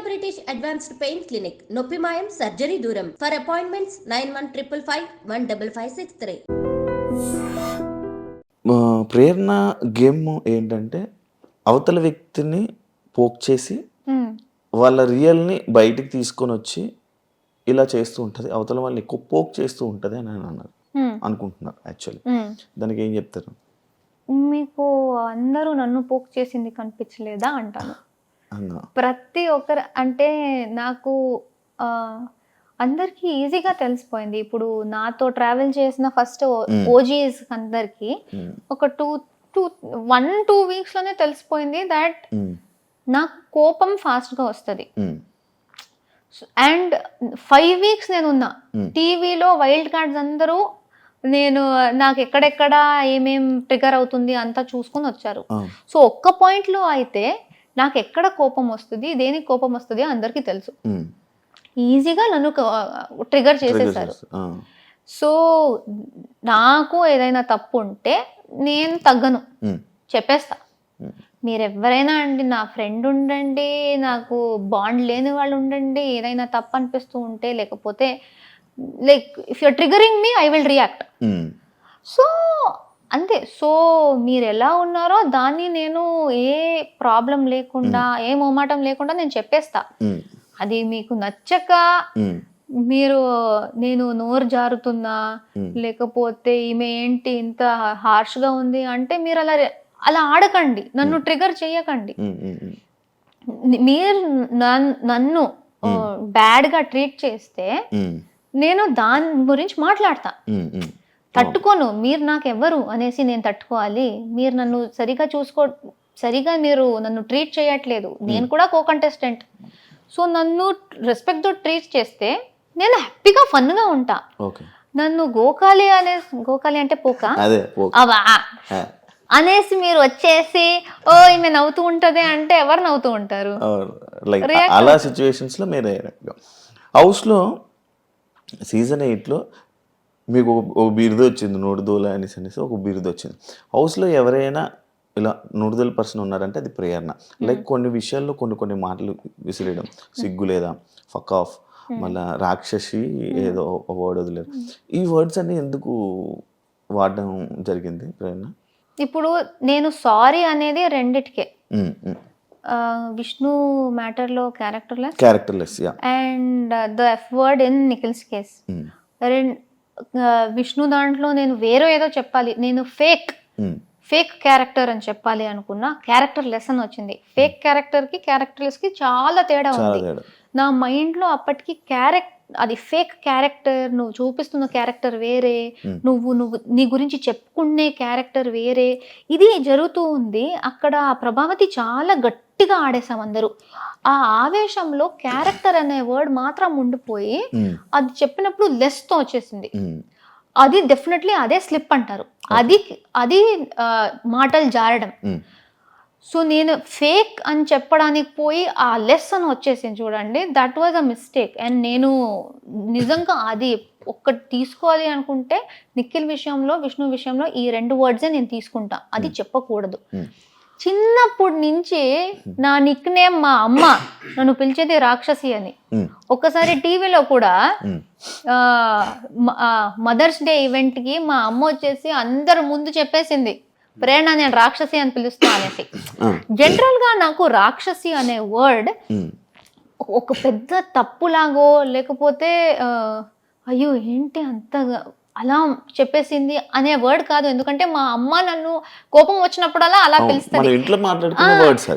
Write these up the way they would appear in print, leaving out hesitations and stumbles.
British advanced pain clinic, నొప్పి మాయం, surgery దూరం. For appointments 91555563. ప్రేరణ గేమ్ ఏంటంటే అవతల వ్యక్తిని పోక్ చేసి వాళ్ళ రియల్ని బయటికి తీసుకొని వచ్చి ఇలా చేస్తూ ఉంటుంది, అవతల వాళ్ళని ఎక్కువ పోక్ చేస్తూ ఉంటుంది అని అన్నారు అనుకుంటున్నారు. యాక్చువల్లీ దానికి ఏం చెప్తారు? మీకు అందరూ నన్ను పోక్ చేసింది కనిపించలేదా అంటాను. ప్రతి ఒక్కరు అంటే నాకు అందరికి ఈజీగా తెలిసిపోయింది. ఇప్పుడు నాతో ట్రావెల్ చేసిన ఫస్ట్ ఓజీస్ అందరికి ఒక 1-2 వీక్స్ లోనే తెలిసిపోయింది దట్ నాకు కోపం ఫాస్ట్ గా వస్తుంది. అండ్ 5 వీక్స్ నేను ఉన్నా టీవీలో వైల్డ్ కార్డ్స్ అందరూ నాకు ఎక్కడెక్కడ ఏమేం ట్రిగర్ అవుతుంది అంతా చూసుకుని వచ్చారు. సో ఒక్క పాయింట్ లో అయితే నాకు ఎక్కడ కోపం వస్తుంది, దేనికి కోపం వస్తుంది అందరికీ తెలుసు. ఈజీగా నన్ను ట్రిగర్ చేసేసారు. సో నాకు ఏదైనా తప్పు ఉంటే నేను తగ్గను, చెప్పేస్తా. మీరెవరైనా అండి, నా ఫ్రెండ్ ఉండండి, నాకు బాండ్ లేని వాళ్ళు ఉండండి, ఏదైనా తప్పు అనిపిస్తూ ఉంటే లేకపోతే like if you're triggering me I will react. So అంతే. సో మీరు ఎలా ఉన్నారో దాన్ని నేను ఏ ప్రాబ్లం లేకుండా ఏ మొమాటం లేకుండా నేను చెప్పేస్తా. అది మీకు నచ్చక మీరు నేను నోరు జారుతున్నా లేకపోతే ఈమె ఏంటి ఇంత హార్ష్గా ఉంది అంటే మీరు అలా ఆడకండి, నన్ను ట్రిగర్ చేయకండి. మీరు నన్ను బ్యాడ్గా ట్రీట్ చేస్తే నేను దాని గురించి మాట్లాడతా. తట్టుకోను. మీరు నాకు ఎవరు అనేసి నేను తట్టుకోవాలి. మీరు నన్ను సరిగా మీరు నన్ను ట్రీట్ చేయట్లేదు, నేను కూడా కో-కంటెస్టెంట్. సో నన్ను రెస్పెక్ట్ తో ట్రీట్ చేస్తే నేను హ్యాపీగా ఫన్గా ఉంటా. నన్ను గోకాలి అంటే పోక అనేసి మీరు వచ్చేసి ఓ ఈమె నవ్వుతూ ఉంటది అంటే ఎవరు నవ్వుతూ ఉంటారు? అలా సిచ్యువేషన్స్ లో మీరు హౌస్ లో సీజన్ 8లో మీకు ఒక బిరుదు వచ్చింది, నోడుదోల అనేసి ఒక బిరుదు వచ్చింది. హౌస్లో ఎవరైనా ఇలా నోడుదోల పర్సన్ ఉన్నారంటే అది ప్రేరణ. లైక్ కొన్ని విషయాల్లో కొన్ని మాటలు విసిరేయడం, సిగ్గు లేదా, ఫక్ ఆఫ్, మళ్ళీ రాక్షసి ఏదో వర్డ్ వదిలేరు. ఈ వర్డ్స్ అన్ని ఎందుకు వాడడం జరిగింది ప్రేరణ? ఇప్పుడు నేను సారీ అనేది రెండిటికే. విష్ణు మ్యాటర్లో characterless and the F word in Nikhil's case. Vishnu దాంట్లో నేను వేరే ఏదో చెప్పాలి, నేను ఫేక్ క్యారెక్టర్ అని చెప్పాలి అనుకున్నా, క్యారెక్టర్ లెస్ అని వచ్చింది. ఫేక్ క్యారెక్టర్కి క్యారెక్టర్లెస్కి చాలా తేడా ఉంది. నా మైండ్లో అప్పటికి అది ఫేక్ క్యారెక్టర్, నువ్వు చూపిస్తున్న క్యారెక్టర్ వేరే, నువ్వు నీ గురించి చెప్పుకునే క్యారెక్టర్ వేరే, ఇది జరుగుతూ ఉంది. అక్కడ ప్రభావతి చాలా గట్టిగా ఆడేసాం అందరూ. ఆ ఆవేశంలో క్యారెక్టర్ అనే వర్డ్ మాత్రం ఉండిపోయి అది చెప్పినప్పుడు లెస్ తో వచ్చేసింది. అది డెఫినెట్లీ అదే స్లిప్ అంటారు, అది మాటలు జారడం. సో నేను ఫేక్ అని చెప్పడానికి పోయి ఆ లెస్ అని వచ్చేసింది చూడండి, that was a mistake. And నేను నిజంగా అది ఒక్కటి తీసుకోవాలి అనుకుంటే నిఖిల్ విషయంలో, విష్ణు విషయంలో ఈ 2 వర్డ్సే నేను తీసుకుంటా, అది చెప్పకూడదు. చిన్నప్పటి నుంచి నా నిక్ నేమ్ మా అమ్మ నన్ను పిలిచేది రాక్షసి అని. ఒక్కసారి టీవీలో కూడా మదర్స్ డే ఈవెంట్ కి మా అమ్మ వచ్చేసి అందరు ముందు చెప్పేసింది, ప్రేరణ నేను రాక్షసి అని పిలుస్తా అనేసి. జనరల్ గా నాకు రాక్షసి అనే వర్డ్ ఒక పెద్ద తప్పులాగో లేకపోతే అయ్యో ఏంటి అంతగా అలా చెప్పేసింది అనే వర్డ్ కాదు. ఎందుకంటే మా అమ్మ నన్ను కోపం వచ్చినప్పుడల్లా అలా పిలుస్తుంది.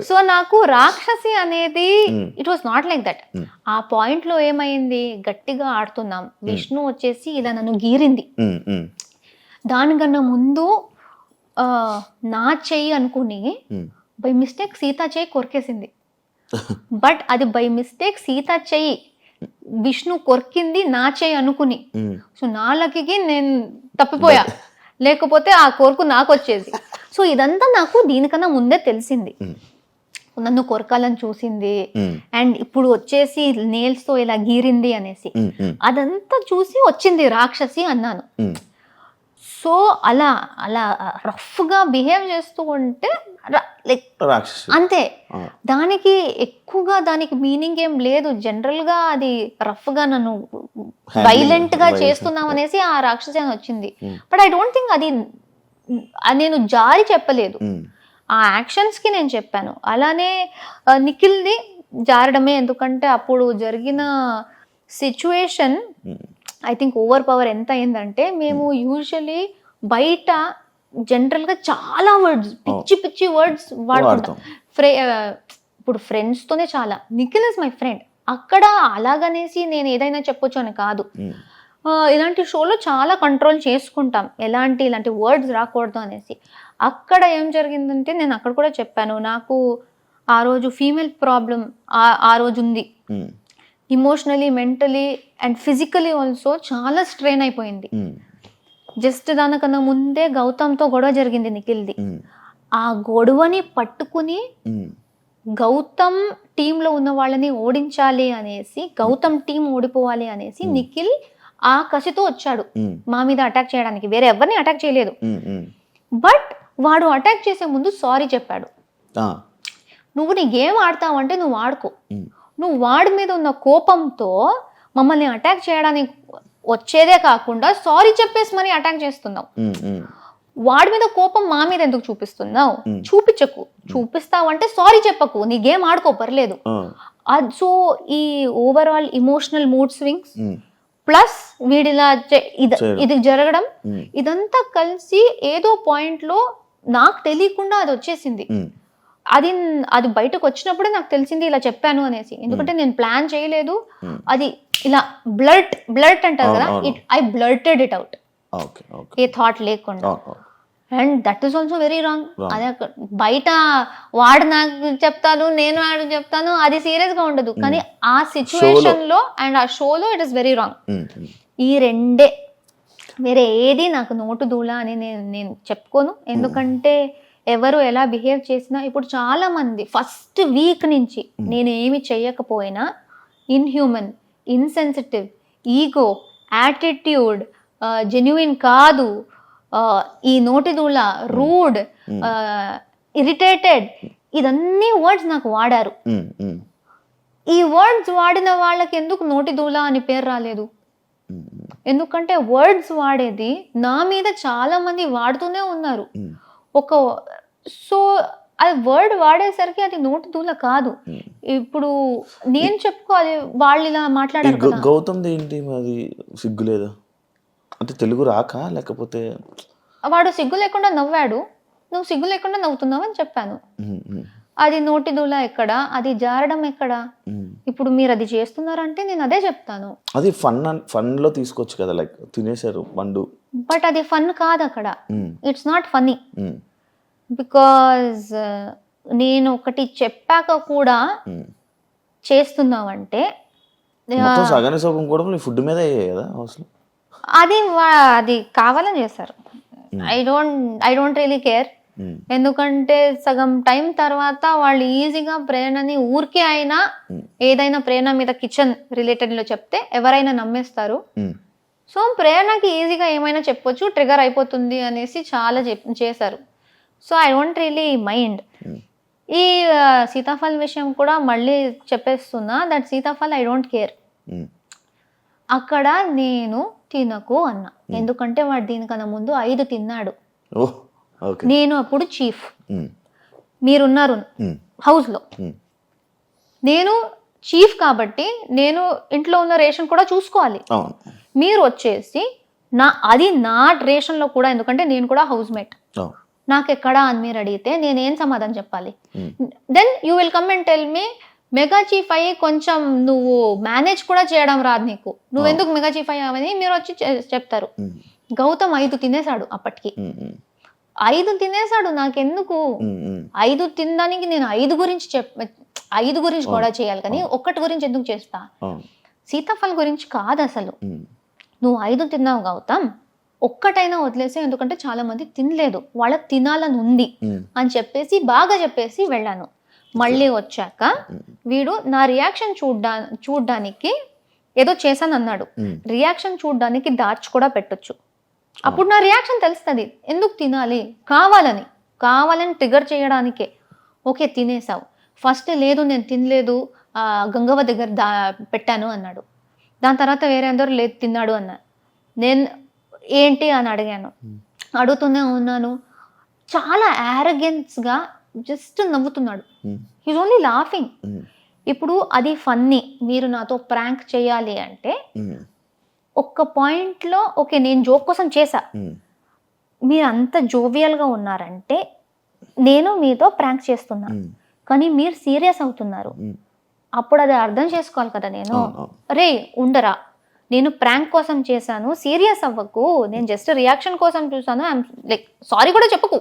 సో నాకు రాక్షసి అనేది it was not like that. ఆ పాయింట్ లో ఏమైంది, గట్టిగా ఆడుతున్నాం, విష్ణు వచ్చేసి ఇలా నన్ను గీరింది. దానికన్నా ముందు నా చెయ్యి అనుకుని బై మిస్టేక్ సీతా చెయ్యి కొరికేసింది. బట్ అది బై మిస్టేక్ సీతా చెయ్యి, విష్ణు కొరికింది నా చెయ్యి అనుకుని. సో నా లక్కీకి నేను తప్పిపోయా, లేకపోతే ఆ కోరిక నాకు వచ్చేది. సో ఇదంతా నాకు దీనికన్నా ముందే తెలిసింది, నన్ను కొరకాలని చూసింది. అండ్ ఇప్పుడు వచ్చేసి నేల్స్ తో ఇలా గీరింది అనేసి అదంతా చూసి వచ్చింది రాక్షసి అన్నాను. సో అలా రఫ్గా బిహేవ్ చేస్తూ ఉంటే లైక్ రాక్షసి. అంతే. దానికి ఎక్కువగా దానికి మీనింగ్ ఏం లేదు. జనరల్ గా అది రఫ్ గా నన్ను వైలెంట్ గా చేస్తున్నాం అనేసి ఆ రాక్షసి అని వచ్చింది. బట్ ఐ డోంట్ థింక్ అది నేను జారి చెప్పలేదు, ఆ యాక్షన్స్ కి నేను చెప్పాను. అలానే నిఖిల్ది జారడమే, ఎందుకంటే అప్పుడు జరిగిన situation I think over power ఎంత అయిందంటే, మేము యూజువలీ బయట జనరల్ గా చాలా వర్డ్స్, పిచ్చి పిచ్చి వర్డ్స్ వాడుకుంటాం. ఇప్పుడు ఫ్రెండ్స్ తోనే చాలా. Nikhil is my friend. అక్కడ అలాగనేసి నేను ఏదైనా చెప్పొచ్చు అని కాదు. ఇలాంటి షోలో చాలా కంట్రోల్ చేసుకుంటాం, ఇలాంటి వర్డ్స్ రాకూడదు అనేసి. అక్కడ ఏం జరిగిందంటే, నేను అక్కడ కూడా చెప్పాను, నాకు ఆ రోజు ఫీమేల్ ప్రాబ్లం ఆ రోజు ఉంది. Emotionally, mentally and physically also చాలా స్ట్రెయిన్ అయిపోయింది. జస్ట్ దానికన్నా ముందే గౌతమ్తో గొడవ జరిగింది నిఖిల్ది. ఆ గొడవని పట్టుకుని గౌతమ్ టీంలో ఉన్న వాళ్ళని ఓడించాలి అనేసి, గౌతమ్ టీం ఓడిపోవాలి అనేసి నిఖిల్ ఆ కసితో వచ్చాడు మా మీద అటాక్ చేయడానికి. వేరే ఎవరిని అటాక్ చేయలేదు. బట్ వాడు అటాక్ చేసే ముందు సారీ చెప్పాడు. నువ్వు నీ గేమ్ ఆడతావంటే నువ్వు ఆడుకో, నువ్వు వాడి మీద ఉన్న కోపంతో మమ్మల్ని అటాక్ చేయడానికి వచ్చేదే కాకుండా సారీ చెప్పేసి మరి అటాక్ చేస్తున్నావు. వాడి మీద కోపం మా మీద ఎందుకు చూపిస్తున్నావు? చూపించకు. చూపిస్తావంటే సారీ చెప్పకు, నీ గేమ్ ఆడుకో, పర్లేదు. సో ఈ overall emotional mood swings plus వీడిలా ఇది జరగడం, ఇదంతా కలిసి ఏదో పాయింట్ లో నాకు తెలియకుండా అది వచ్చేసింది. అది బయటకు వచ్చినప్పుడే నాకు తెలిసింది ఇలా చెప్పాను అనేసి. ఎందుకంటే నేను ప్లాన్ చేయలేదు. అది ఇలా బ్లర్ట్ అంటారు కదా, I blurted it out, a thought లేకుండా. And that is also very wrong. అదే బయట వాడు నాకు చెప్తాను, నేను వాడు చెప్తాను, అది సీరియస్ గా ఉండదు. కానీ ఆ సిచ్యువేషన్ లో అండ్ ఆ షోలో ఇట్ ఇస్ వెరీ రాంగ్. ఈ రెండే, వేరే ఏది నాకు నోటు దూల అని నేను చెప్పుకోను. ఎందుకంటే ఎవరు ఎలా బిహేవ్ చేసినా, ఇప్పుడు చాలా మంది ఫస్ట్ వీక్ నుంచి నేను ఏమి చెయ్యకపోయినా ఇన్హ్యూమన్, ఇన్సెన్సిటివ్, ఈగో, యాటిట్యూడ్, జెన్యుయిన్ కాదు, ఈ నోటి దూల, రూడ్, ఇరిటేటెడ్, ఇదన్నీ వర్డ్స్ నాకు వాడారు. ఈ వర్డ్స్ వాడిన వాళ్ళకి ఎందుకు నోటి దూల అని పేరు రాలేదు? ఎందుకంటే వర్డ్స్ వాడేది నా మీద చాలా మంది వాడుతూనే ఉన్నారు. సో అది వర్డ్ వాడేసరికి అది నోటి దూల కాదు. ఇప్పుడు నేను చెప్పుకోవాలి, వాళ్ళు ఇలా మాట్లాడారు కదా. గౌతమ్ ఏంటి అది సిగ్గు లేదా అంటే, తెలుగు రాక లేకపోతే? వాడు సిగ్గు లేకుండా నవ్వాడు, నువ్వు సిగ్గు లేకుండా నవ్వుతున్నావు అని చెప్పాను. అది నోటి దూల ఎక్కడ, అది జారడం ఎక్కడ? ఇప్పుడు మీరు అది చేస్తున్నారంటే నేను అదే చెప్తాను. అది ఫన్ లో తీసుకోవచ్చు కదా, లైక్ తినేశారు పండు. బట్ అది ఫన్ కాదు అక్కడ. It's not funny. బికాజ్ నేను ఒకటి చెప్పాక కూడా చేస్తున్నావంటే సగానే సగం కూడా ఫుడ్ మీద అయ్యాయి కదా హౌస్లో. అది కావాలని చేస్తారు. I don't really care. ఎందుకంటే సగం టైం తర్వాత వాళ్ళు ఈజీగా ప్రేరణని ఊరికే అయినా ఏదైనా ప్రేరణ మీద కిచెన్ రిలేటెడ్ లో చెప్తే ఎవరైనా నమ్మేస్తారు. సో ప్రేరణకి ఈజీగా ఏమైనా చెప్పొచ్చు, ట్రిగర్ అయిపోతుంది అనేసి చాలా చేశారు. So I don't really mind. ఈ సీతాఫల్ విషయం కూడా మళ్ళీ చెప్పేస్తున్నా, that sitaphal I don't care. అక్కడ నేను తినకు అన్నా, ఎందుకంటే వాడు దీనికన్నా ముందు 5 తిన్నాడు. నేను అప్పుడు చీఫ్, మీరున్నారు హౌస్లో, నేను చీఫ్ కాబట్టి నేను ఇంట్లో ఉన్న రేషన్ కూడా చూసుకోవాలి. మీరు వచ్చేసి అది నా రేషన్లో కూడా, ఎందుకంటే నేను కూడా హౌస్ మేట్, నాకు ఎక్కడా అని మీరు అడిగితే నేనేం సమాధానం చెప్పాలి? Then you will come and tell me, mega chief అయ్యి కొంచెం నువ్వు మేనేజ్ కూడా చేయడం రాదు నీకు, నువ్వెందుకు మెగా చీఫ్ అయ్యావని మీరు వచ్చి చెప్తారు. గౌతమ్ 5 తినేశాడు అప్పటికి. 5 తినేశాడు, నాకెందుకు? 5 తినడానికి నేను 5 గురించి కూడా చేయాలి, కానీ 1 గురించి ఎందుకు చేస్తా? సీతాఫల్ గురించి కాదు అసలు. నువ్వు 5 తిన్నావు గౌతమ్, 1 వదిలేసే, ఎందుకంటే చాలా మంది తినలేదు, వాళ్ళకి తినాలని ఉంది అని చెప్పేసి బాగా చెప్పేసి వెళ్ళాను. మళ్ళీ వచ్చాక వీడు నా రియాక్షన్ చూడ్డానికి ఏదో చేశాను అన్నాడు. రియాక్షన్ చూడ్డానికి దాచి కూడా పెట్టొచ్చు, అప్పుడు నా రియాక్షన్ తెలుస్తుంది ఎందుకు తినాలి, కావాలని కావాలని ట్రిగర్ చేయడానికే. ఓకే తినేసావు, ఫస్ట్ లేదు నేను తినలేదు గంగవ్వ దగ్గర పెట్టాను అన్నాడు. దాని తర్వాత వేరే అందరూ లేదు తిన్నాడు అన్నారు. నేను ఏంటి అని అడిగాను, అడుగుతూనే ఉన్నాను. చాలా యారగెన్స్గా జస్ట్ నవ్వుతున్నాడు. He's only laughing. ఇప్పుడు అది ఫన్నీ, మీరు నాతో ప్రాంక్ చేయాలి అంటే ఒక్క పాయింట్లో ఓకే నేను జోక్ కోసం చేశా, మీరు అంత జోవియల్గా ఉన్నారంటే నేను మీతో ప్రాంక్ చేస్తున్నా, కానీ మీరు సీరియస్ అవుతున్నారు. అప్పుడు అది అర్థం చేసుకోవాలి కదా. నేను రే ఉండరా, నేను ప్రాంక్ కోసం చేశాను, సీరియస్ అవ్వకు, నేను జస్ట్ రియాక్షన్ కోసం చూసాను, ఐఎమ్ లైక్ సారీ కూడా చెప్పకు,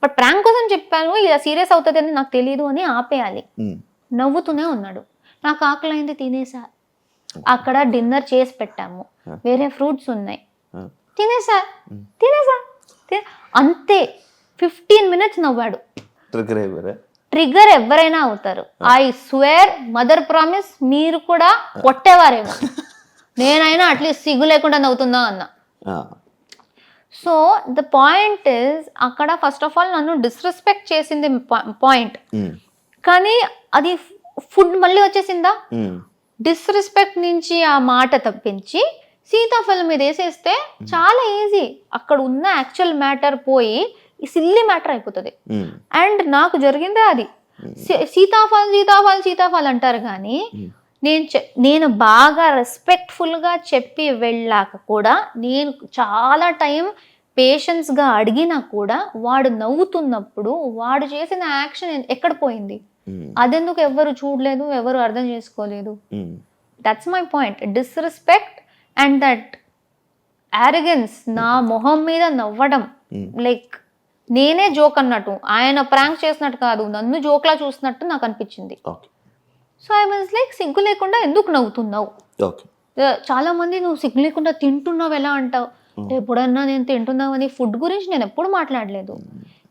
బట్ ప్రాంక్ కోసం చెప్పాను, ఇలా సీరియస్ అవుతుంది అని నాకు తెలియదు అని ఆపేయాలి. నవ్వుతూనే ఉన్నాడు. నాకు ఆకలి అయింది తినేసా, అక్కడ డిన్నర్ చేసి పెట్టాము, వేరే ఫ్రూట్స్ ఉన్నాయి, తినేసా అంతే. 15 minutes నవ్వాడు. ట్రిగర్ ఎవరైనా అవుతారు. ఐ స్వేర్, మదర్ ప్రామిస్, మీరు కూడా కొట్టేవారేమో, నేనైనా అట్లీస్ట్ సిగ్గు లేకుండా నవ్వుతుందా అన్న. సో ద పాయింట్ ఇస్, అక్కడ ఫస్ట్ ఆఫ్ ఆల్ నన్ను డిస్రెస్పెక్ట్ చేసింది పాయింట్, కానీ అది ఫుడ్ మళ్ళీ వచ్చేసిందా. డిస్రెస్పెక్ట్ నుంచి ఆ మాట తప్పించి సీతాఫలం మీద వేసేస్తే చాలా ఈజీ. అక్కడ ఉన్న యాక్చువల్ మ్యాటర్ పోయి సిల్లీ మ్యాటర్ అయిపోతుంది. అండ్ నాకు జరిగిందే అది. సీతాఫలం అంటారు కానీ నేను బాగా రెస్పెక్ట్ఫుల్గా చెప్పి వెళ్ళాక కూడా, నేను చాలా టైం పేషెన్స్గా అడిగినా కూడా వాడు నవ్వుతున్నప్పుడు వాడు చేసిన యాక్షన్ ఎక్కడ పోయింది, అదెందుకు ఎవరు చూడలేదు, ఎవరు అర్థం చేసుకోలేదు. That's my point. Disrespect and that arrogance, నా మొహం మీద నవ్వడం, లైక్ నేనే జోక్ అన్నట్టు, ఆయన ప్రాంక్ చేసినట్టు కాదు, నన్ను జోక్లా చూసినట్టు నాకు అనిపించింది. సో ఐ వాజ్ లైక్, సిగ్గు లేకుండా ఎందుకు నవ్వుతున్నావు? చాలా మంది నువ్వు సిగ్గు లేకుండా తింటున్నావు ఎలా అంటావు. ఎప్పుడన్నా నేను తింటున్నావని ఫుడ్ గురించి నేను ఎప్పుడు మాట్లాడలేదు.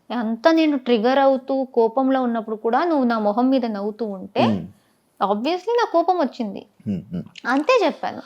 అంతా నేను ట్రిగర్ అవుతూ కోపంలో ఉన్నప్పుడు కూడా నువ్వు నా మొహం మీద నవ్వుతూ ఉంటే ఆబ్వియస్లీ నా కోపం వచ్చింది, అంతే చెప్పాను.